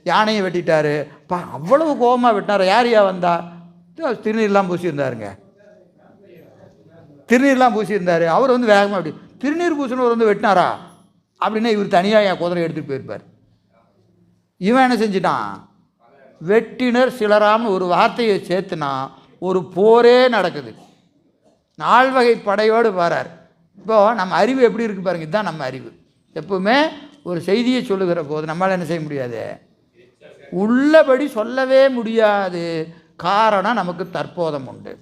யானையை வெட்டிட்டாரு. அவ்வளவு கோபமாக வெட்டினார். யாரையா வந்தா? திருநீர்லாம் பூசியிருந்தாருங்க. திருநீர்லாம் பூசியிருந்தார். அவர் வந்து வேகமாக அப்படி திருநீர் பூசினவர் வந்து வெட்டினாரா அப்படின்னா இவர் தனியாக என் குதிரை எடுத்துகிட்டு போயிருப்பார். இவன் என்ன செஞ்சிட்டான்? வெட்டினர் சிலராம்னு ஒரு வார்த்தையை சேர்த்துனா ஒரு போரே நடக்குது. 4 வகை படையோடு வரார். இப்போது நம்ம அறிவு எப்படி இருக்குது பாருங்கள். இதுதான் நம்ம அறிவு. எப்பவுமே ஒரு செய்தியை சொல்லுகிற போது நம்மளால் என்ன செய்ய முடியாது? உள்ளபடி சொல்லவே முடியாது. காரணம், நமக்கு தற்போதம் உண்டு.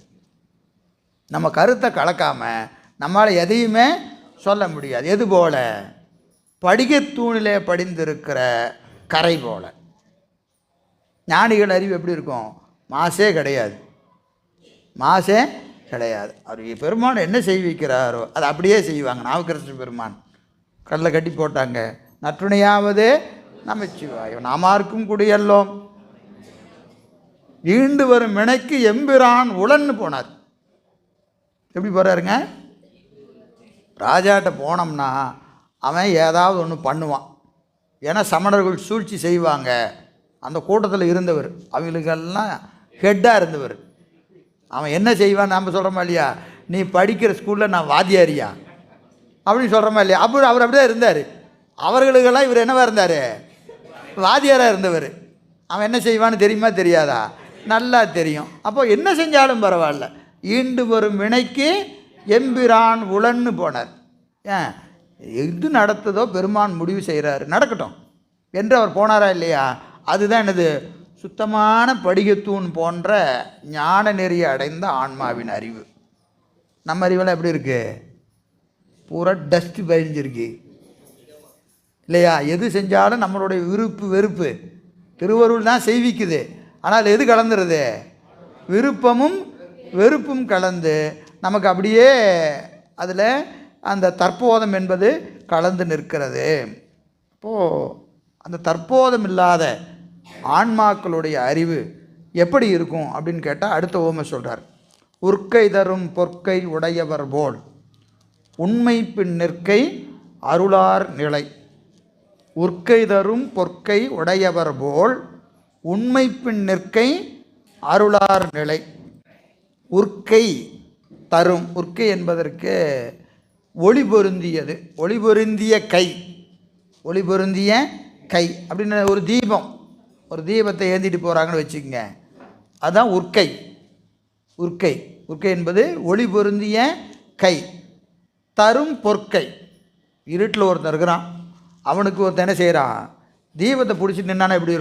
நம்ம கருத்தை கலக்காமல் நம்மளால் எதையுமே சொல்ல முடியாது. எது போல? படிகத்தூணிலே படிந்திருக்கிற கரை போல. ஞானிகள் அறிவு எப்படி இருக்கும்? மாசே கிடையாது. மாசே கிடையாது. அவர் பெருமான் என்ன செய்விக்கிறாரோ அதை அப்படியே செய்வாங்க. நாவுக்கரசர் பெருமான் கடலை கட்டி போட்டாங்க. நற்றுணையாவது நமச்சிவாயம் நாமார்க்கும் குடியல்லோம் ஈண்டு வரும் வினைக்கு எம்பிரான் உளன்னு போனார். எப்படி போகிறாருங்க? ராஜாட்ட போனோம்னா அவன் ஏதாவது ஒன்று பண்ணுவான். ஏன்னா சமணர்கள் சூழ்ச்சி செய்வாங்க. அந்த கூட்டத்தில் இருந்தவர், அவங்களுக்கெல்லாம் ஹெட்டாக இருந்தவர். அவன் என்ன செய்வான்னு நம்ம சொல்கிறோமா இல்லையா? நீ படிக்கிற ஸ்கூலில் நான் வாத்தியாரியா அப்படின்னு சொல்கிறோமா இல்லையா? அப்போ அவர் அப்படியே இருந்தார். அவர்களுக்கெல்லாம் இவர் என்னவா இருந்தார்? வாத்தியாராக இருந்தவர். அவன் என்ன செய்வான்னு தெரியுமா தெரியாதா? நல்லா தெரியும். அப்போ என்ன செஞ்சாலும் பரவாயில்ல, ஈண்டு வரும் வினைக்கு எம்பிரான் உளன்னு போனார். ஏன் எது நடத்ததோ பெருமான் முடிவு செய்கிறாரு, நடக்கட்டும் என்று அவர் போனாரா இல்லையா? அதுதான் என்னது? சுத்தமான படிகத்தூண் போன்ற ஞான நெறியை அடைந்த ஆன்மாவின் அறிவு. நம்ம அறிவெல்லாம் எப்படி இருக்குது? பூரா டஸ்ட்டு பதிஞ்சிருக்கு இல்லையா? எது செஞ்சாலும் நம்மளுடைய விருப்பு வெறுப்பு திருவருள் தான் செய்விக்குது. ஆனால் எது கலந்துருது? விருப்பமும் வெறுப்பும் கலந்து நமக்கு அப்படியே அதில் அந்த தற்போதம் என்பது கலந்து நிற்கிறது. அப்போது அந்த தற்போதம் இல்லாத ஆன்மாக்களுடைய அறிவு எப்படி இருக்கும் அப்படின்னு கேட்டால் அடுத்த ஓமை சொல்கிறார். உற்கை தரும் பொற்கை உடையவர் போல் உண்மை பின் நிற்கை அருளார் நிலை. உற்கை தரும் பொற்கை உடையவர் போல் உண்மை பின் நிற்கை அருளார் நிலை. உற்கை தரும், உற்கை என்பதற்கு ஒளி பொருந்தியது, ஒளி பொருந்திய கை, ஒளி பொருந்திய கை அப்படின்னு ஒரு தீபம், ஒரு தீபத்தை ஏந்திட்டு போகிறாங்கன்னு வச்சுக்கோங்க, அதுதான் உற்கை. உற்கை உற்கை என்பது ஒளி பொருந்திய கை. தரும் பொற்கை, இருட்டில் ஒருத்தன் இருக்கிறான், அவனுக்கு ஒருத்தன் என்ன செய்கிறான்? தீபத்தை பிடிச்சி நின்னானா எப்படி இருக்கும்?